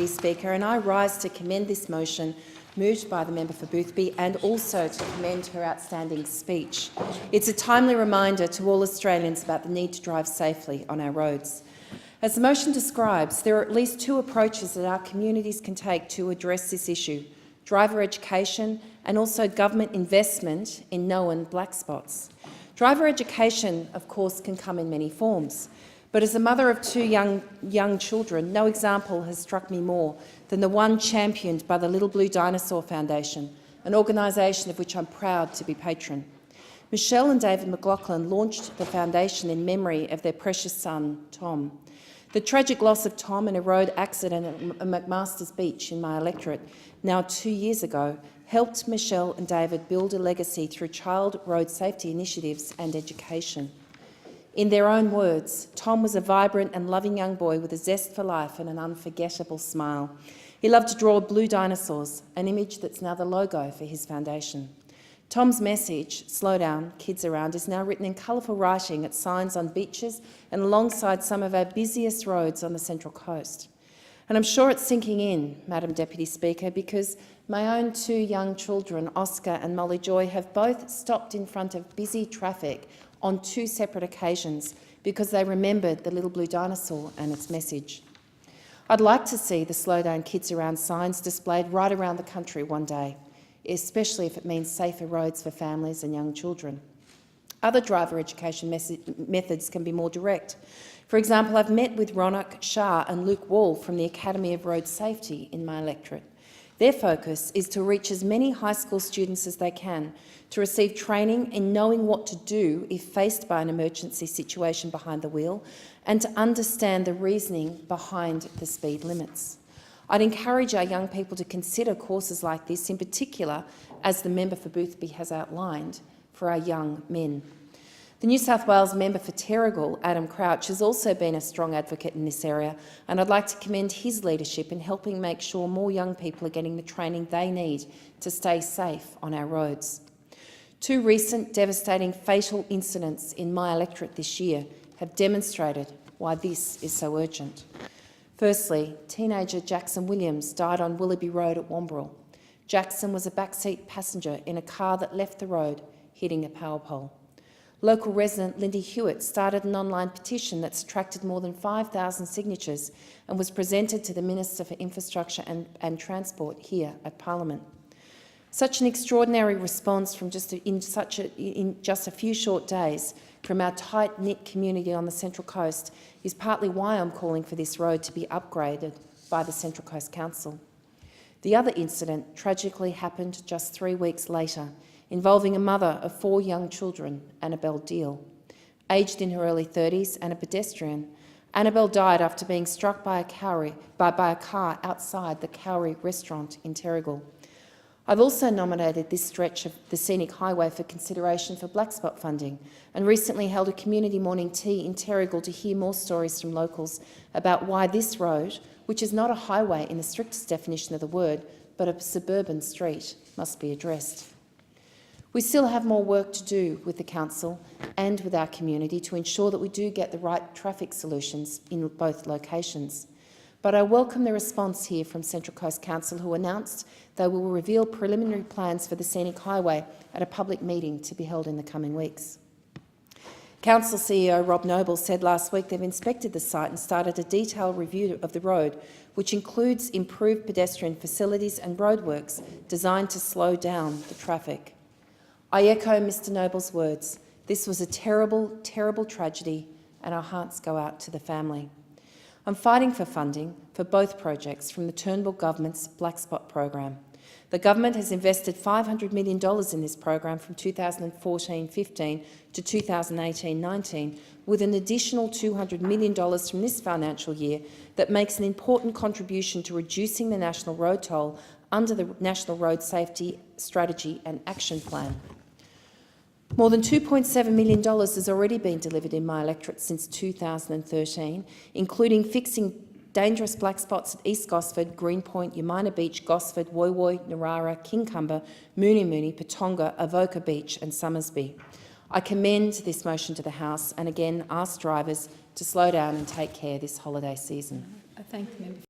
Deputy Speaker, and I rise to commend this motion moved by the member for Boothby and also to commend her outstanding speech. It's a timely reminder to all Australians about the need to drive safely on our roads. As the motion describes, there are at least two approaches that our communities can take to address this issue: driver education and also government investment in known black spots. Driver education, of course, can come in many forms. But as a mother of two young children, no example has struck me more than the one championed by the Little Blue Dinosaur Foundation, an organisation of which I'm proud to be patron. Michelle and David McLaughlin launched the foundation in memory of their precious son, Tom. The tragic loss of Tom in a road accident at McMaster's Beach in my electorate, now 2 years ago, helped Michelle and David build a legacy through child road safety initiatives and education. In their own words, Tom was a vibrant and loving young boy with a zest for life and an unforgettable smile. He loved to draw blue dinosaurs, an image that's now the logo for his foundation. Tom's message, "Slow down, kids around," is now written in colourful writing at signs on beaches and alongside some of our busiest roads on the Central Coast. And I'm sure it's sinking in, Madam Deputy Speaker, because my own two young children, Oscar and Molly Joy, have both stopped in front of busy traffic on two separate occasions because they remembered the Little Blue Dinosaur and its message. I'd like to see the "Slow down, kids around" signs displayed right around the country one day, especially if it means safer roads for families and young children. Other driver education methods can be more direct. For example, I've met with Ronak Shah and Luke Wall from the Academy of Road Safety in my electorate. Their focus is to reach as many high school students as they can to receive training in knowing what to do if faced by an emergency situation behind the wheel and to understand the reasoning behind the speed limits. I'd encourage our young people to consider courses like this, in particular, as the member for Boothby has outlined, for our young men. The New South Wales member for Terrigal, Adam Crouch, has also been a strong advocate in this area, and I'd like to commend his leadership in helping make sure more young people are getting the training they need to stay safe on our roads. Two recent devastating fatal incidents in my electorate this year have demonstrated why this is so urgent. Firstly, teenager Jackson Williams died on Willoughby Road at Wamberal. Jackson was a backseat passenger in a car that left the road, hitting a power pole. Local resident Lindy Hewitt started an online petition that's attracted more than 5,000 signatures and was presented to the Minister for Infrastructure and Transport here at Parliament. Such an extraordinary response in just a few short days from our tight-knit community on the Central Coast is partly why I'm calling for this road to be upgraded by the Central Coast Council. The other incident tragically happened just 3 weeks later, involving a mother of 4 young children, Annabelle Deal. Aged in her early 30s and a pedestrian, Annabelle died after being struck by a car outside the Cowrie restaurant in Terrigal. I've also nominated this stretch of the scenic highway for consideration for black spot funding and recently held a community morning tea in Terrigal to hear more stories from locals about why this road, which is not a highway in the strictest definition of the word, but a suburban street, must be addressed. We still have more work to do with the Council and with our community to ensure that we do get the right traffic solutions in both locations. But I welcome the response here from Central Coast Council, who announced they will reveal preliminary plans for the scenic highway at a public meeting to be held in the coming weeks. Council CEO Rob Noble said last week they've inspected the site and started a detailed review of the road, which includes improved pedestrian facilities and roadworks designed to slow down the traffic. I echo Mr Noble's words. This was a terrible, terrible tragedy, and our hearts go out to the family. I'm fighting for funding for both projects from the Turnbull Government's Black Spot program. The government has invested $500 million in this program from 2014-15 to 2018-19, with an additional $200 million from this financial year that makes an important contribution to reducing the national road toll under the National Road Safety Strategy and Action Plan. More than $2.7 million has already been delivered in my electorate since 2013, including fixing dangerous black spots at East Gosford, Greenpoint, Umina Beach, Gosford, Woy Woy, Narara, Kincumber, Mooney Mooney, Patonga, Avoca Beach and Summersby. I commend this motion to the House and again ask drivers to slow down and take care this holiday season. I thank the member.